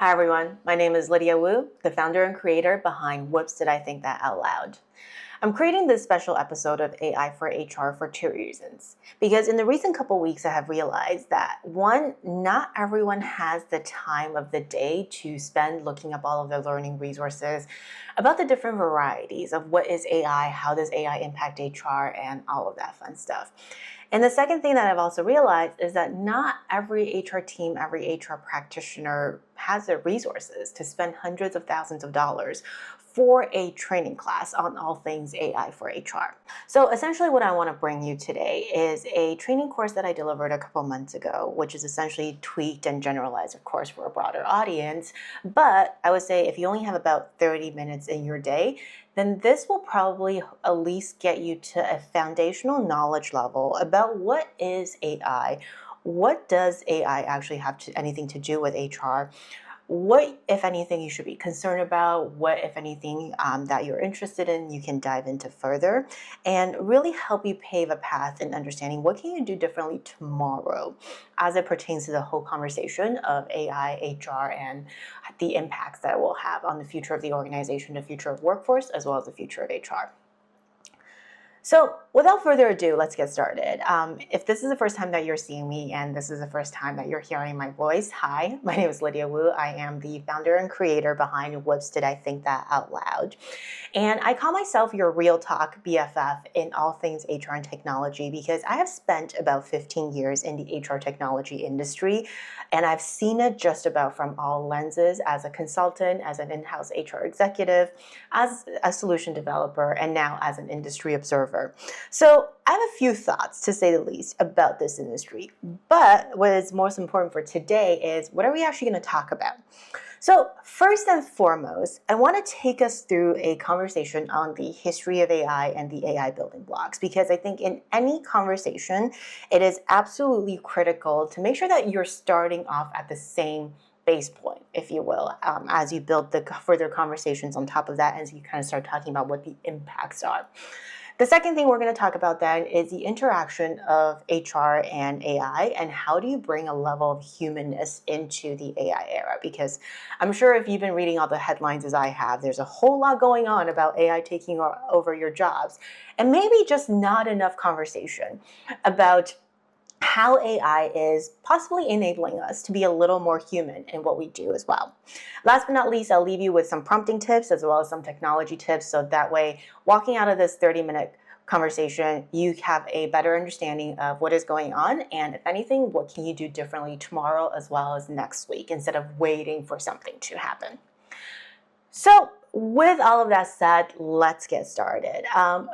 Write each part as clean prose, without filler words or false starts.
Hi everyone, my name is Lydia Wu, the founder and creator behind Whoops Did I Think That Out Loud. I'm creating this special episode of AI for HR for two reasons. Because in the recent couple weeks, I have realized that one, not everyone has the time of the day to spend looking up all of their learning resources about the different varieties of what is AI, how does AI impact HR, and all of that fun stuff. And the second thing that I've also realized is that not every HR team, every HR practitioner has the resources to spend hundreds of thousands of dollars for a training class on all things AI for HR. So essentially what I want to bring you today is a training course that I delivered a couple months ago, which is essentially tweaked and generalized, of course, for a broader audience. But I would say if you only have about 30 minutes in your day, then this will probably at least get you to a foundational knowledge level about what is AI, what does AI actually have anything to do with HR, what, if anything, you should be concerned about, what, if anything, that you're interested in, you can dive into further, and really help you pave a path in understanding what can you do differently tomorrow as it pertains to the whole conversation of AI, HR, and the impacts that it will have on the future of the organization, the future of workforce, as well as the future of HR. So without further ado, let's get started. If this is the first time that you're seeing me and this is the first time that you're hearing my voice, hi, my name is Lydia Wu. I am the founder and creator behind Whoops Did I Think That Out Loud. And I call myself your real talk BFF in all things HR and technology because I have spent about 15 years in the HR technology industry, and I've seen it just about from all lenses as a consultant, as an in-house HR executive, as a solution developer, and now as an industry observer. So I have a few thoughts, to say the least, about this industry. But what is most important for today is what are we actually going to talk about? So first and foremost, I want to take us through a conversation on the history of AI and the AI building blocks, because I think in any conversation, it is absolutely critical to make sure that you're starting off at the same base point, if you will, as you build the further conversations on top of that, as you kind of start talking about what the impacts are. The second thing we're going to talk about then is the interaction of HR and AI, and how do you bring a level of humanness into the AI era? Because I'm sure if you've been reading all the headlines as I have, there's a whole lot going on about AI taking over your jobs, and maybe just not enough conversation about how AI is possibly enabling us to be a little more human in what we do as well. Last but not least, I'll leave you with some prompting tips as well as some technology tips, so that way, walking out of this 30-minute conversation, you have a better understanding of what is going on, and if anything, what can you do differently tomorrow as well as next week instead of waiting for something to happen. So with all of that said, let's get started.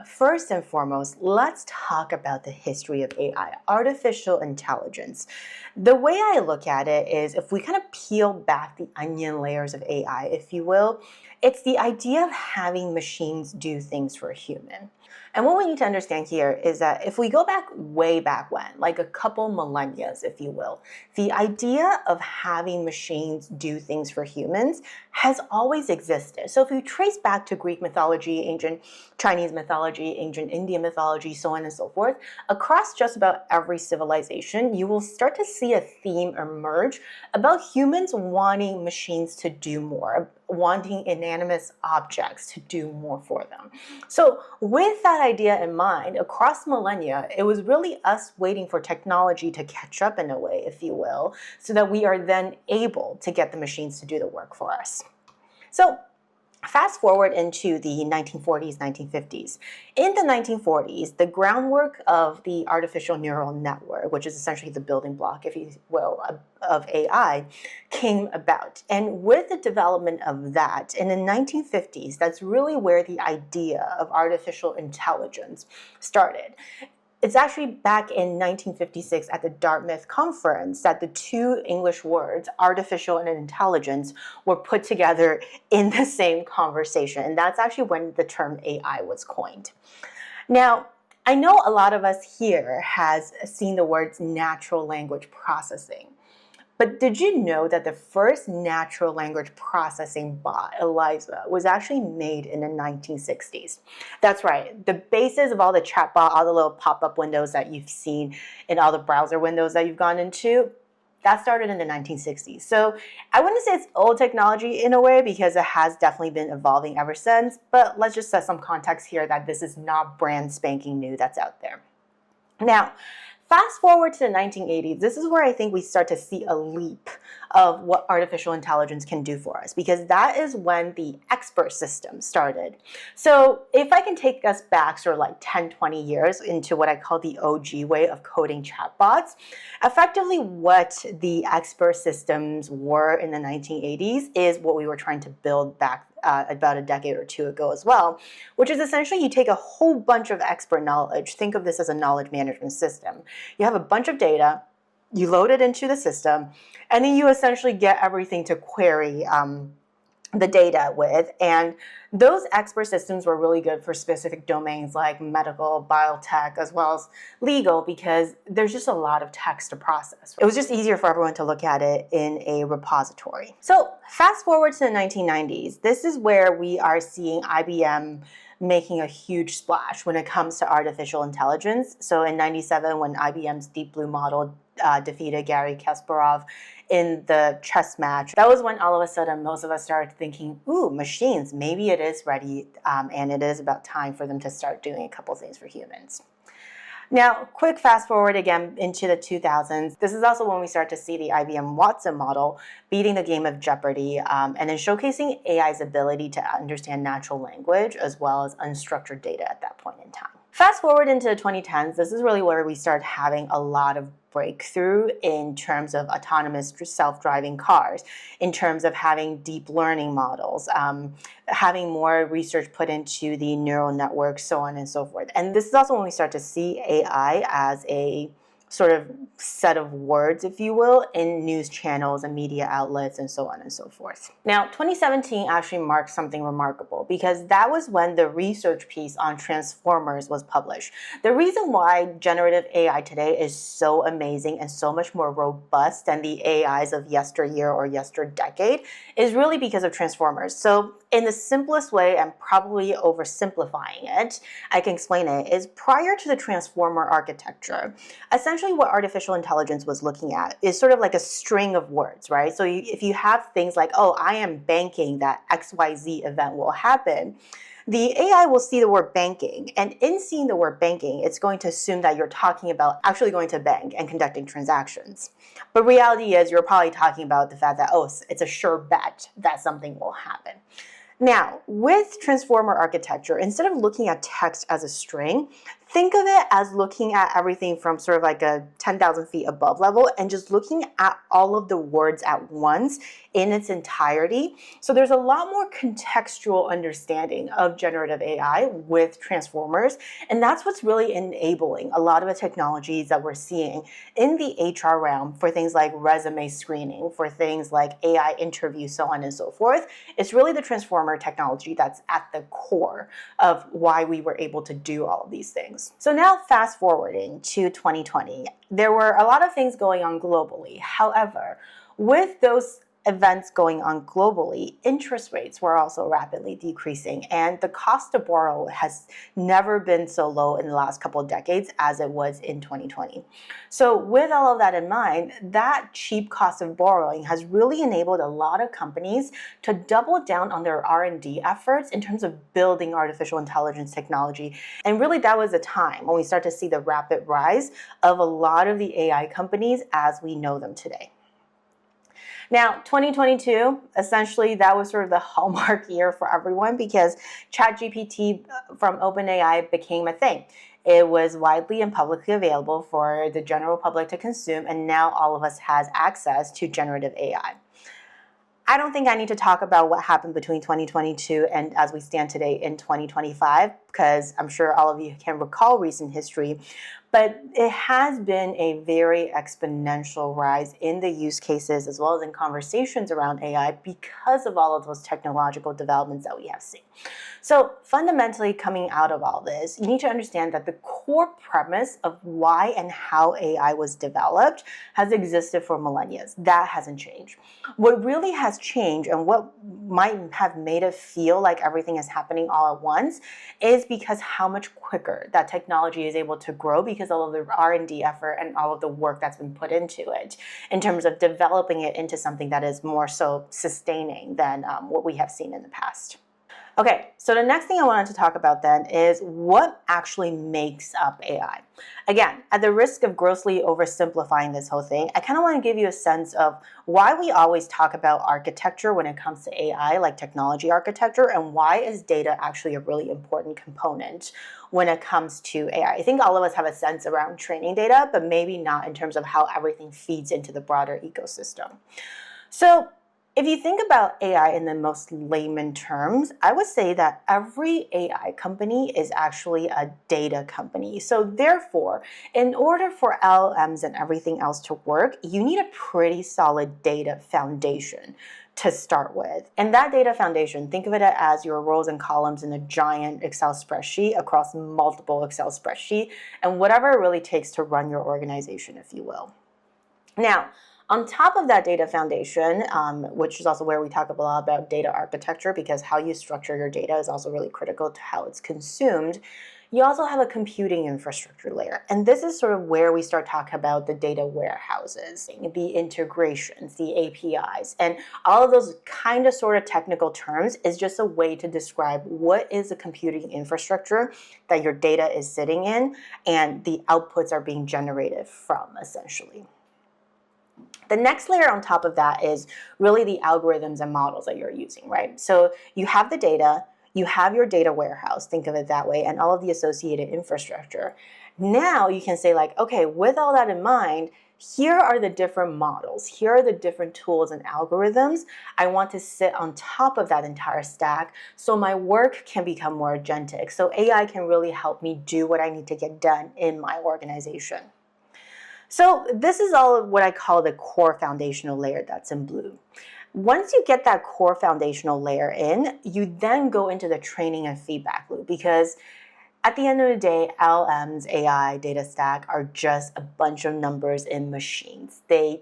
First and foremost, let's talk about the history of AI, artificial intelligence. The way I look at it is, if we kind of peel back the onion layers of AI, if you will, it's the idea of having machines do things for a human. And what we need to understand here is that if we go back way back when, like a couple millennia, if you will, the idea of having machines do things for humans has always existed. So if you trace back to Greek mythology, ancient Chinese mythology, ancient Indian mythology, so on and so forth, across just about every civilization, you will start to see a theme emerge about humans wanting machines to do more, wanting inanimate objects to do more for them. So with that idea in mind, across millennia, it was really us waiting for technology to catch up in a way, if you will, so that we are then able to get the machines to do the work for us. So fast forward into the 1940s, 1950s. In the 1940s, the groundwork of the artificial neural network, which is essentially the building block, if you will, of AI, came about. And with the development of that, in the 1950s, that's really where the idea of artificial intelligence started. It's actually back in 1956 at the Dartmouth conference that the two English words, artificial and intelligence, were put together in the same conversation. And that's actually when the term AI was coined. Now, I know a lot of us here has seen the words natural language processing. But did you know that the first natural language processing bot, Eliza, was actually made in the 1960s? That's right. The basis of all the chatbot, all the little pop-up windows that you've seen in all the browser windows that you've gone into, That started in the 1960s. So I wouldn't say it's old technology in a way because it has definitely been evolving ever since, but let's just set some context here that this is not brand spanking new that's out there. Now, fast forward to the 1980s, this is where I think we start to see a leap of what artificial intelligence can do for us, because that is when the expert system started. So if I can take us back sort of like 10, 20 years into what I call the OG way of coding chatbots, effectively what the expert systems were in the 1980s is what we were trying to build back about a decade or two ago as well, which is essentially you take a whole bunch of expert knowledge. Think of this as a knowledge management system. You have a bunch of data, you load it into the system, and then you essentially get everything to query the data with. And those expert systems were really good for specific domains like medical, biotech, as well as legal, because there's just a lot of text to process. It was just easier for everyone to look at it in a repository. So fast forward to the 1990s, this is where we are seeing IBM making a huge splash when it comes to artificial intelligence. So in 97, when IBM's Deep Blue model defeated Garry Kasparov in the chess match, that was when all of a sudden most of us started thinking, ooh, machines, maybe it is ready and it is about time for them to start doing a couple things for humans. Now, quick fast forward again into the 2000s. This is also when we start to see the IBM Watson model beating the game of Jeopardy and then showcasing AI's ability to understand natural language as well as unstructured data at that point in time. Fast forward into the 2010s, this is really where we start having a lot of breakthrough in terms of autonomous self-driving cars, in terms of having deep learning models, having more research put into the neural networks, so on and so forth. And this is also when we start to see AI as a sort of set of words, if you will, in news channels and media outlets and so on and so forth. Now, 2017 actually marked something remarkable because that was when the research piece on transformers was published. The reason why generative AI today is so amazing and so much more robust than the AIs of yesteryear or yesterdecade is really because of transformers. So in the simplest way, and probably oversimplifying it, I can explain it, is prior to the transformer architecture, essentially what artificial intelligence was looking at is sort of like a string of words, right? So if you have things like, oh, I am banking that XYZ event will happen, the AI will see the word banking, and in seeing the word banking, it's going to assume that you're talking about actually going to bank and conducting transactions. But reality is you're probably talking about the fact that, oh, it's a sure bet that something will happen. Now, with transformer architecture, instead of looking at text as a string, think of it as looking at everything from sort of like a 10,000 feet above level and just looking at all of the words at once in its entirety. So there's a lot more contextual understanding of generative AI with transformers, and that's what's really enabling a lot of the technologies that we're seeing in the HR realm for things like resume screening, for things like AI interviews, so on and so forth. It's really the transformer technology that's at the core of why we were able to do all of these things. So now fast forwarding to 2020, there were a lot of things going on globally. However, with those events going on globally, interest rates were also rapidly decreasing, and the cost to borrow has never been so low in the last couple of decades as it was in 2020. So with all of that in mind, that cheap cost of borrowing has really enabled a lot of companies to double down on their R&D efforts in terms of building artificial intelligence technology. And really that was a time when we start to see the rapid rise of a lot of the AI companies as we know them today. Now, 2022, essentially, that was sort of the hallmark year for everyone because ChatGPT from OpenAI became a thing. It was widely and publicly available for the general public to consume, and now all of us has access to generative AI. I don't think I need to talk about what happened between 2022 and as we stand today in 2025, because I'm sure all of you can recall recent history, but it has been a very exponential rise in the use cases as well as in conversations around AI because of all of those technological developments that we have seen. So fundamentally coming out of all this, you need to understand that the core premise of why and how AI was developed has existed for millennia. That hasn't changed. What really has changed and what might have made it feel like everything is happening all at once is because how much quicker that technology is able to grow because because of all of the R&D effort and all of the work that's been put into it in terms of developing it into something that is more so sustaining than what we have seen in the past. Okay, so the next thing I wanted to talk about then is what actually makes up AI. Again, at the risk of grossly oversimplifying this whole thing, I kind of want to give you a sense of why we always talk about architecture when it comes to AI, like technology architecture, and why is data actually a really important component when it comes to AI. I think all of us have a sense around training data, but maybe not in terms of how everything feeds into the broader ecosystem. So if you think about AI in the most layman terms, I would say that every AI company is actually a data company. So therefore, in order for LLMs and everything else to work, you need a pretty solid data foundation to start with. And that data foundation, think of it as your rows and columns in a giant Excel spreadsheet across multiple Excel spreadsheets, and whatever it really takes to run your organization, if you will. Now, on top of that data foundation, which is also where we talk a lot about data architecture, because how you structure your data is also really critical to how it's consumed, you also have a computing infrastructure layer. And this is sort of where we start talking about the data warehouses, the integrations, the APIs, and all of those kind of sort of technical terms is just a way to describe what is the computing infrastructure that your data is sitting in and the outputs are being generated from, essentially. The next layer on top of that is really the algorithms and models that you're using, right? So you have the data, you have your data warehouse, think of it that way, and all of the associated infrastructure. Now you can say like, okay, with all that in mind, here are the different models, here are the different tools and algorithms I want to sit on top of that entire stack so my work can become more agentic. So AI can really help me do what I need to get done in my organization. So this is all of what I call the core foundational layer that's in blue. Once you get that core foundational layer in, you then go into the training and feedback loop, because at the end of the day, LLMs, AI, data stack are just a bunch of numbers in machines. They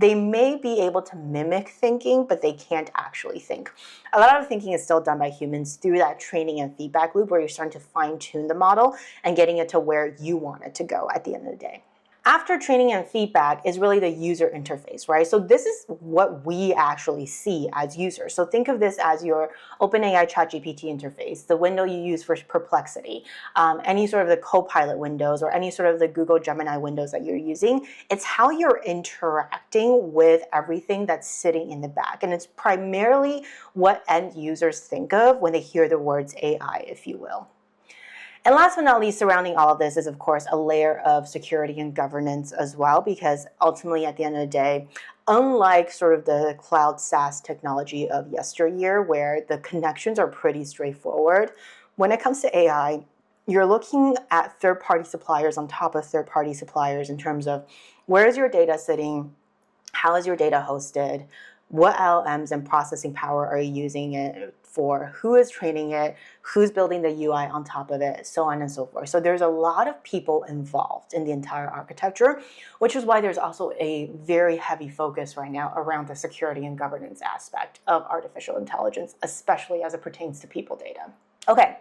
may be able to mimic thinking, but they can't actually think. A lot of thinking is still done by humans through that training and feedback loop where you're starting to fine-tune the model and getting it to where you want it to go at the end of the day. After training and feedback is really the user interface, right? So this is what we actually see as users. So think of this as your OpenAI ChatGPT interface, the window you use for Perplexity, any sort of the Copilot windows or any sort of the Google Gemini windows that you're using. It's how you're interacting with everything that's sitting in the back. And it's primarily what end users think of when they hear the words AI, if you will. And last but not least, surrounding all of this is, of course, a layer of security and governance as well, because ultimately, at the end of the day, unlike sort of the cloud SaaS technology of yesteryear, where the connections are pretty straightforward, when it comes to AI, you're looking at third-party suppliers on top of third-party suppliers in terms of where is your data sitting, how is your data hosted, what LLMs and processing power are you using it for, who is training it, who's building the UI on top of it, so on and so forth. So there's a lot of people involved in the entire architecture, which is why there's also a very heavy focus right now around the security and governance aspect of artificial intelligence, especially as it pertains to people data. Okay,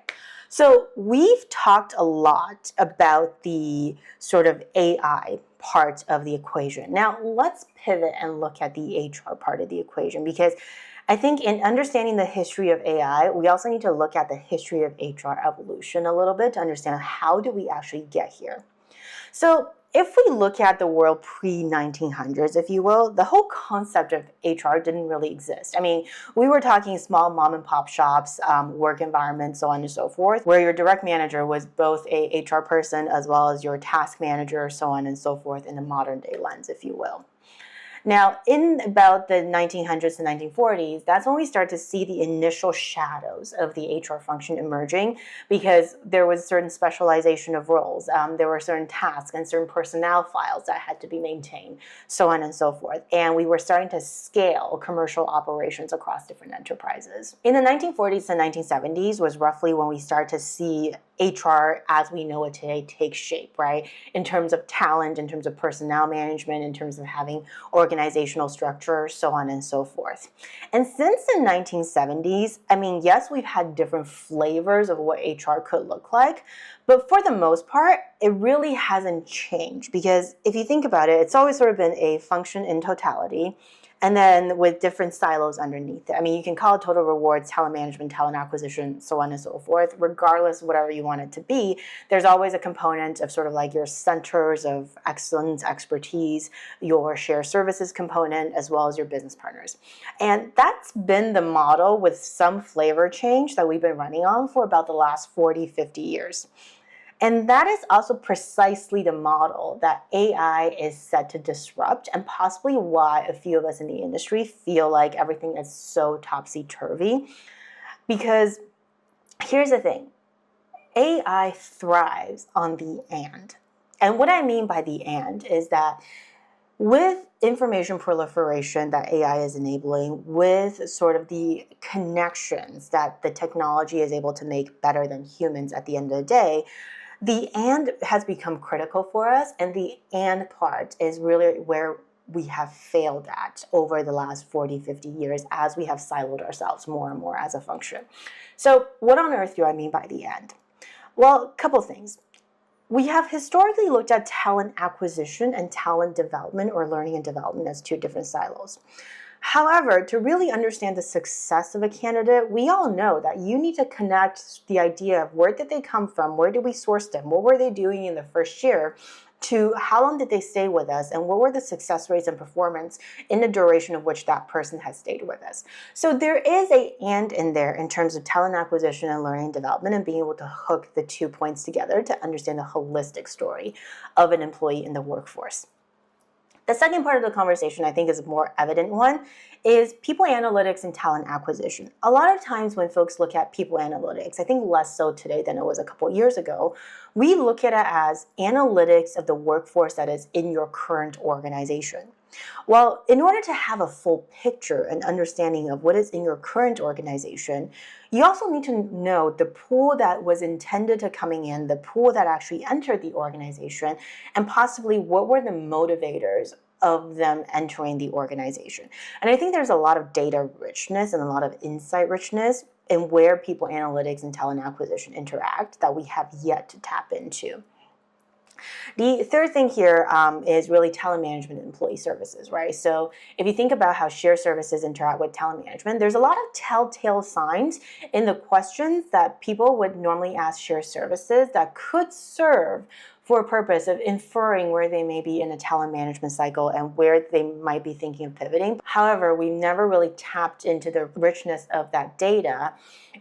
so we've talked a lot about the sort of AI part of the equation. Now let's pivot and look at the HR part of the equation, because I think in understanding the history of AI, we also need to look at the history of HR evolution a little bit to understand how do we actually get here. So if we look at the world pre-1900s, if you will, the whole concept of HR didn't really exist. I mean, we were talking small mom and pop shops, work environments, so on and so forth, where your direct manager was both a HR person as well as your task manager, so on and so forth in a modern day lens, if you will. Now, in about the 1900s to 1940s, that's when we start to see the initial shadows of the HR function emerging, because there was certain specialization of roles. There were certain tasks and certain personnel files that had to be maintained, so on and so forth. And we were starting to scale commercial operations across different enterprises. In the 1940s and 1970s was roughly when we start to see HR as we know it today take shape, right? In terms of talent, in terms of personnel management, in terms of having organizations organizational structure, so on and so forth. And since the 1970s, I mean, yes, we've had different flavors of what HR could look like, but for the most part, it really hasn't changed, because if you think about it, it's always sort of been a function in totality, and then with different silos underneath it. I mean, you can call it total rewards, talent management, talent acquisition, so on and so forth. Regardless of whatever you want it to be, there's always a component of sort of like your centers of excellence, expertise, your shared services component, as well as your business partners. And that's been the model with some flavor change that we've been running on for about the last 40, 50 years. And that is also precisely the model that AI is set to disrupt, and possibly why a few of us in the industry feel like everything is so topsy-turvy. Because here's the thing, AI thrives on the and. And what I mean by the and is that with information proliferation that AI is enabling, with sort of the connections that the technology is able to make better than humans at the end of the day, the and has become critical for us, and the and part is really where we have failed at over the last 40, 50 years as we have siloed ourselves more and more as a function. So what on earth do I mean by the and? Well, a couple things. We have historically looked at talent acquisition and talent development, or learning and development, as two different silos. However, to really understand the success of a candidate, we all know that you need to connect the idea of where did they come from, where did we source them, what were they doing in the first year, to how long did they stay with us, and what were the success rates and performance in the duration of which that person has stayed with us. So there is a and in there in terms of talent acquisition and learning and development, and being able to hook the 2 points together to understand the holistic story of an employee in the workforce. The second part of the conversation, I think, is a more evident one, is people analytics and talent acquisition. A lot of times when folks look at people analytics, I think less so today than it was a couple years ago, we look at it as analytics of the workforce that is in your current organization. Well, in order to have a full picture and understanding of what is in your current organization, you also need to know the pool that was intended to coming in, the pool that actually entered the organization, and possibly what were the motivators of them entering the organization. And I think there's a lot of data richness and a lot of insight richness in where people analytics and talent acquisition interact that we have yet to tap into. The third thing here is really talent management and employee services, right? So if you think about how shared services interact with talent management, there's a lot of telltale signs in the questions that people would normally ask shared services that could serve for a purpose of inferring where they may be in a talent management cycle and where they might be thinking of pivoting. However, we've never really tapped into the richness of that data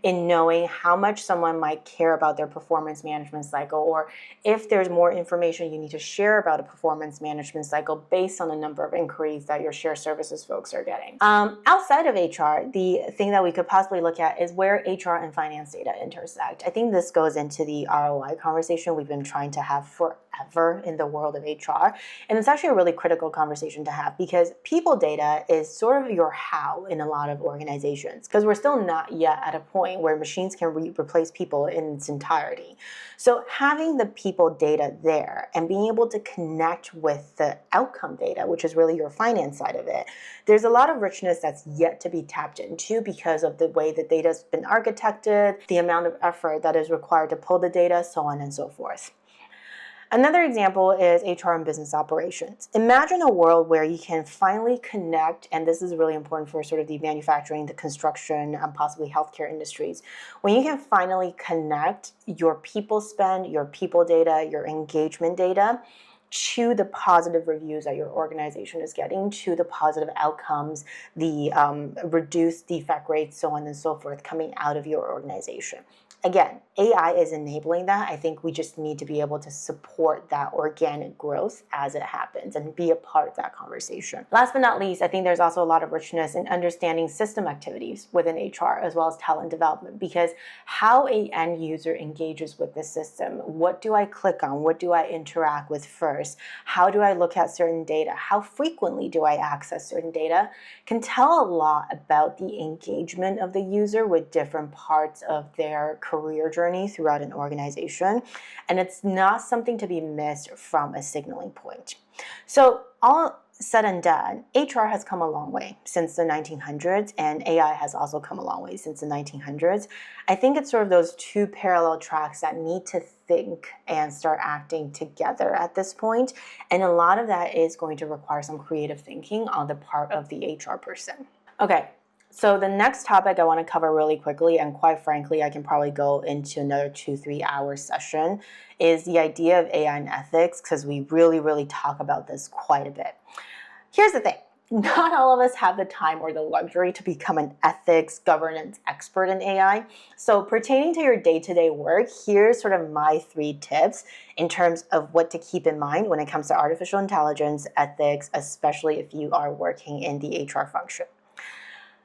in knowing how much someone might care about their performance management cycle, or if there's more information you need to share about a performance management cycle based on the number of inquiries that your shared services folks are getting. Outside of HR, the thing that we could possibly look at is where HR and finance data intersect. I think this goes into the ROI conversation we've been trying to have forever in the world of HR. And it's actually a really critical conversation to have, because people data is sort of your how in a lot of organizations, because we're still not yet at a point where machines can replace people in its entirety. So having the people data there and being able to connect with the outcome data, which is really your finance side of it, there's a lot of richness that's yet to be tapped into because of the way the data has been architected, the amount of effort that is required to pull the data, so on and so forth. Another example is HR and business operations. Imagine a world where you can finally connect, and this is really important for sort of the manufacturing, the construction, and possibly healthcare industries, when you can finally connect your people spend, your people data, your engagement data, to the positive reviews that your organization is getting, to the positive outcomes, the reduced defect rates, so on and so forth, coming out of your organization. Again, AI is enabling that. I think we just need to be able to support that organic growth as it happens and be a part of that conversation. Last but not least, I think there's also a lot of richness in understanding system activities within HR as well as talent development, because how an end user engages with the system, what do I click on, what do I interact with first, how do I look at certain data, how frequently do I access certain data, can tell a lot about the engagement of the user with different parts of their career journey throughout an organization, and it's not something to be missed from a signaling point. So said and done, HR has come a long way since the 1900s, and AI has also come a long way since the 1900s. I think it's sort of those two parallel tracks that need to think and start acting together at this point. And a lot of that is going to require some creative thinking on the part of the HR person. Okay, so the next topic I want to cover really quickly, and quite frankly, I can probably go into another 2-3 hour session, is the idea of AI and ethics, because we really talk about this quite a bit. Here's the thing. Not all of us have the time or the luxury to become an ethics governance expert in AI. So pertaining to your day-to-day work, here's sort of my 3 tips in terms of what to keep in mind when it comes to artificial intelligence, ethics, especially if you are working in the HR function.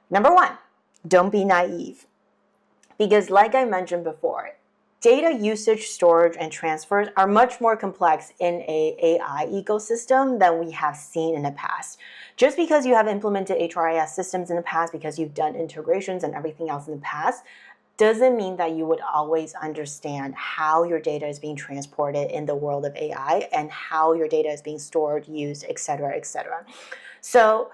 Number 1, don't be naive. Because like I mentioned before, data usage, storage, and transfers are much more complex in an AI ecosystem than we have seen in the past. Just because you have implemented HRIS systems in the past, because you've done integrations and everything else in the past, doesn't mean that you would always understand how your data is being transported in the world of AI and how your data is being stored, used, etc., etc. So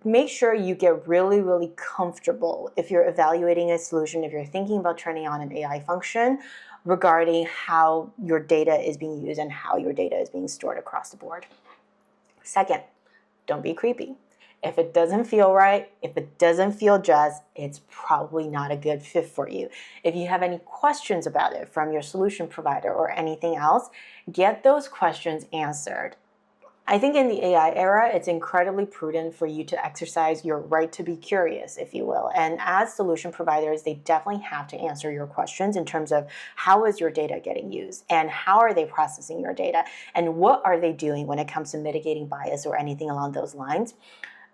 make sure you get really comfortable if you're evaluating a solution, if you're thinking about turning on an AI function, regarding how your data is being used and how your data is being stored across the board. Second, don't be creepy. If it doesn't feel right, if it doesn't feel just, it's probably not a good fit for you. If you have any questions about it from your solution provider or anything else, get those questions answered. I think in the AI era, it's incredibly prudent for you to exercise your right to be curious, if you will. And as solution providers, they definitely have to answer your questions in terms of how is your data getting used and how are they processing your data and what are they doing when it comes to mitigating bias or anything along those lines.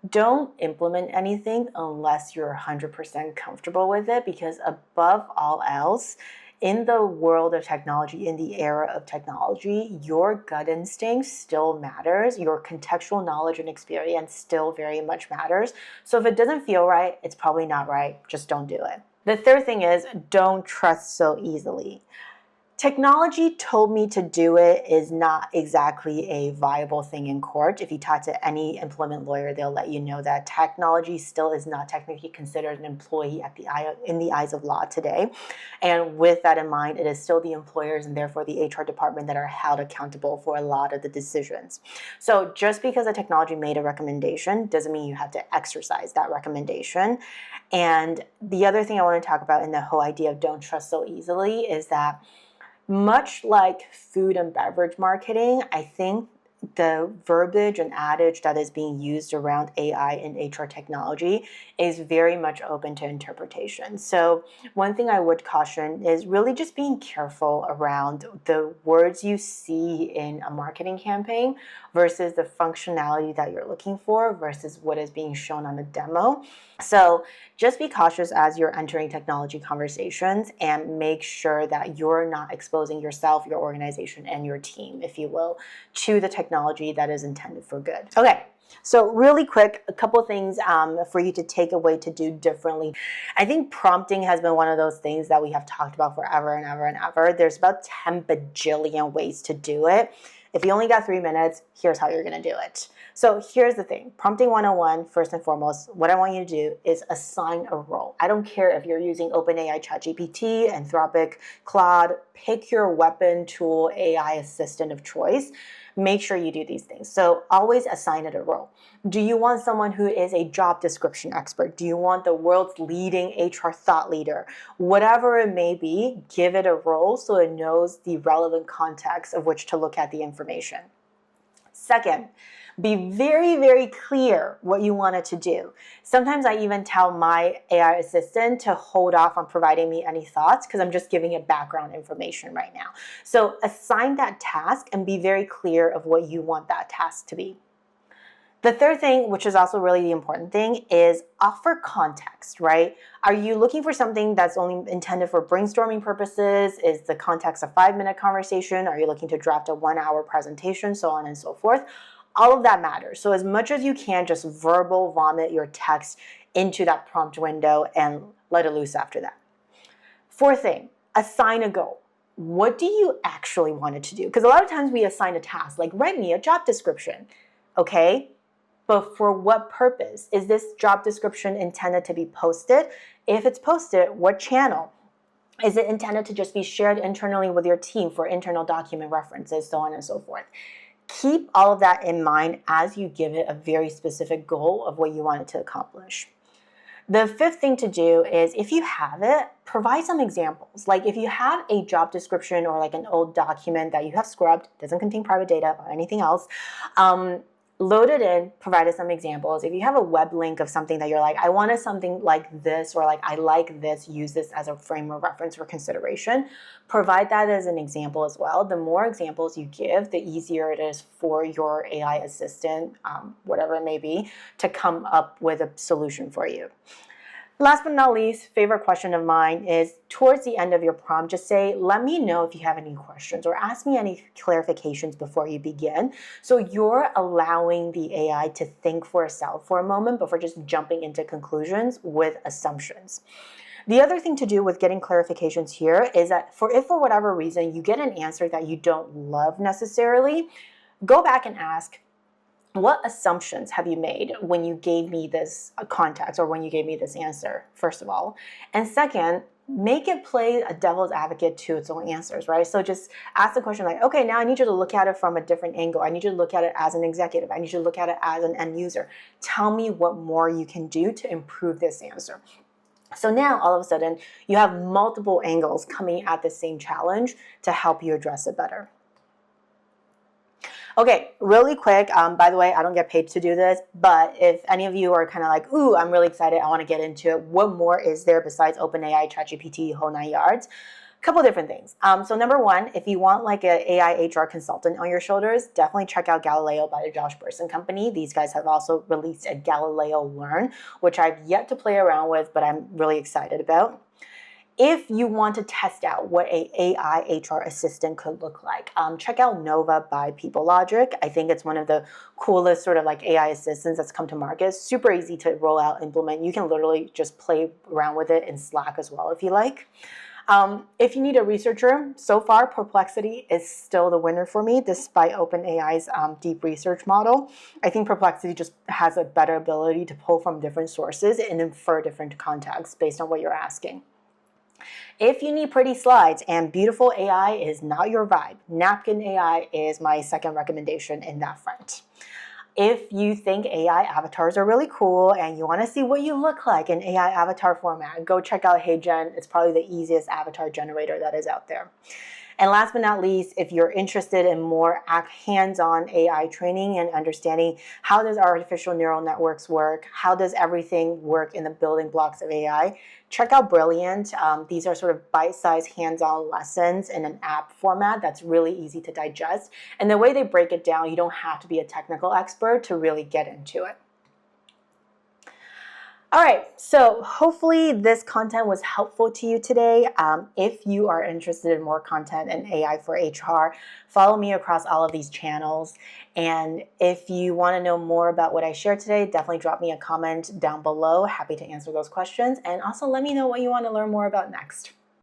Don't implement anything unless you're 100% comfortable with it, because above all else, in the world of technology, in the era of technology, your gut instinct still matters. Your contextual knowledge and experience still very much matters. So if it doesn't feel right, it's probably not right. Just don't do it. The third thing is, don't trust so easily. Technology told me to do it is not exactly a viable thing in court. If you talk to any employment lawyer, they'll let you know that technology still is not technically considered an employee in the eyes of law today. And with that in mind, it is still the employers and therefore the HR department that are held accountable for a lot of the decisions. So just because a technology made a recommendation doesn't mean you have to exercise that recommendation. And the other thing I want to talk about in the whole idea of don't trust so easily is that much like food and beverage marketing, I think the verbiage and adage that is being used around AI and HR technology is very much open to interpretation. So one thing I would caution is really just being careful around the words you see in a marketing campaign versus the functionality that you're looking for versus what is being shown on the demo. So just be cautious as you're entering technology conversations and make sure that you're not exposing yourself, your organization, and your team, if you will, to the technology that is intended for good. Okay, so really quick, a couple things for you to take away to do differently. I think prompting has been one of those things that we have talked about forever and ever and ever. There's about 10 bajillion ways to do it. If you only got 3 minutes, here's how you're going to do it. So here's the thing. Prompting 101, first and foremost, what I want you to do is assign a role. I don't care if you're using OpenAI, ChatGPT, Anthropic, Claude, pick your weapon, tool, AI assistant of choice. Make sure you do these things. So always assign it a role. Do you want someone who is a job description expert? Do you want the world's leading HR thought leader? Whatever it may be, give it a role so it knows the relevant context of which to look at the information. Second, be very clear what you want it to do. Sometimes I even tell my AI assistant to hold off on providing me any thoughts because I'm just giving it background information right now. So assign that task and be very clear of what you want that task to be. The third thing, which is also really the important thing, is offer context, right? Are you looking for something that's only intended for brainstorming purposes? Is the context a 5-minute conversation? Are you looking to draft a 1-hour presentation, so on and so forth? All of that matters. So as much as you can, just verbal vomit your text into that prompt window and let it loose after that. Fourth thing, assign a goal. What do you actually want it to do? Because a lot of times we assign a task, like write me a job description, okay? but for what purpose? Is this job description intended to be posted? If it's posted, what channel? Is it intended to just be shared internally with your team for internal document references, so on and so forth? Keep all of that in mind as you give it a very specific goal of what you want it to accomplish. The fifth thing to do is, if you have it, provide some examples. Like if you have a job description or like an old document that you have scrubbed, doesn't contain private data or anything else, load it in, provided some examples. If you have a web link of something that you're like, I wanted something like this, or like, I like this, use this as a frame of reference for consideration, provide that as an example as well. The more examples you give, the easier it is for your AI assistant, whatever it may be, to come up with a solution for you. Last but not least, favorite question of mine is towards the end of your prompt, just say, let me know if you have any questions or ask me any clarifications before you begin. So you're allowing the AI to think for itself for a moment before just jumping into conclusions with assumptions. The other thing to do with getting clarifications here is that if for whatever reason you get an answer that you don't love necessarily, go back and ask, what assumptions have you made when you gave me this context or when you gave me this answer, first of all? And second, make it play a devil's advocate to its own answers, right? So just ask the question like, okay, now I need you to look at it from a different angle. I need you to look at it as an executive. I need you to look at it as an end user. Tell me what more you can do to improve this answer. So now all of a sudden you have multiple angles coming at the same challenge to help you address it better. Okay, really quick, by the way, I don't get paid to do this, but if any of you are kind of like, ooh, I'm really excited, I want to get into it, what more is there besides OpenAI, ChatGPT, whole 9 yards? A couple different things. So number one, if you want like an AI HR consultant on your shoulders, definitely check out Galileo by the Josh Bersin company. These guys have also released a Galileo Learn, which I've yet to play around with, but I'm really excited about. If you want to test out what an AI HR assistant could look like, check out Nova by PeopleLogic. I think it's one of the coolest sort of like AI assistants that's come to market. Super easy to roll out, implement. You can literally just play around with it in Slack as well if you like. If you need a researcher, so far Perplexity is still the winner for me, despite OpenAI's deep research model. I think Perplexity just has a better ability to pull from different sources and infer different contexts based on what you're asking. If you need pretty slides and beautiful AI is not your vibe, Napkin AI is my second recommendation in that front. If you think AI avatars are really cool and you want to see what you look like in AI avatar format, go check out HeyGen. It's probably the easiest avatar generator that is out there. And last but not least, if you're interested in more hands-on AI training and understanding how does artificial neural networks work, how does everything work in the building blocks of AI, check out Brilliant. These are sort of bite-sized hands-on lessons in an app format that's really easy to digest. And the way they break it down, you don't have to be a technical expert to really get into it. All right, so hopefully this content was helpful to you today. If you are interested in more content in AI for HR, follow me across all of these channels. And if you want to know more about what I shared today, definitely drop me a comment down below. Happy to answer those questions. And also let me know what you want to learn more about next.